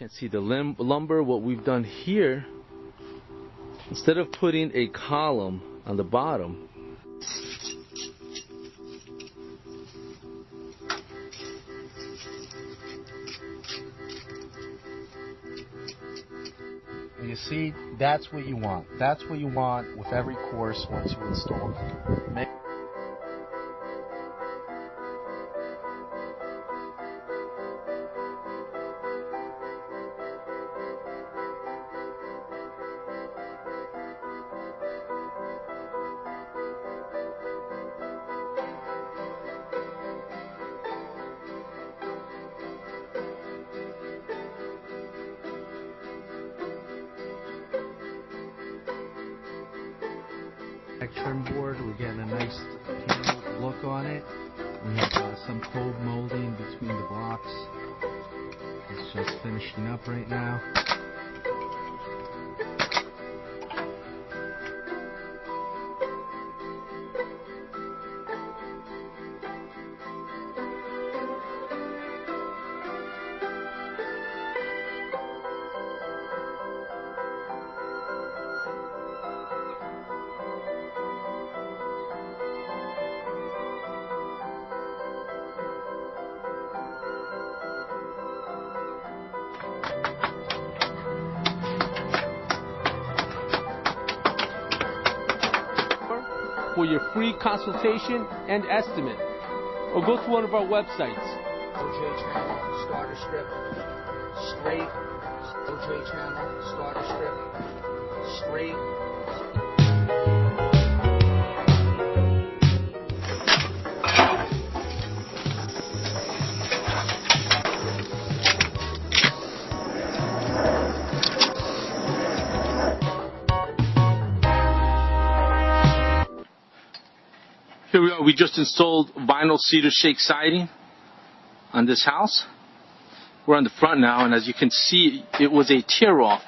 can't see the lumber. What we've done here, instead of putting a column on the bottom, you see, that's what you want. That's what you want with every course once you install it. Trim board, we're getting a nice panel look on it. We have some cove molding between the blocks. It's just finishing up right now. for your free consultation and estimate, or go to one of our websites. OJ channel, starter strip, straight, OJ channel, starter strip, straight. Here we are, we just installed vinyl cedar shake siding on this house. We're on the front now, and as you can see, it was a tear-off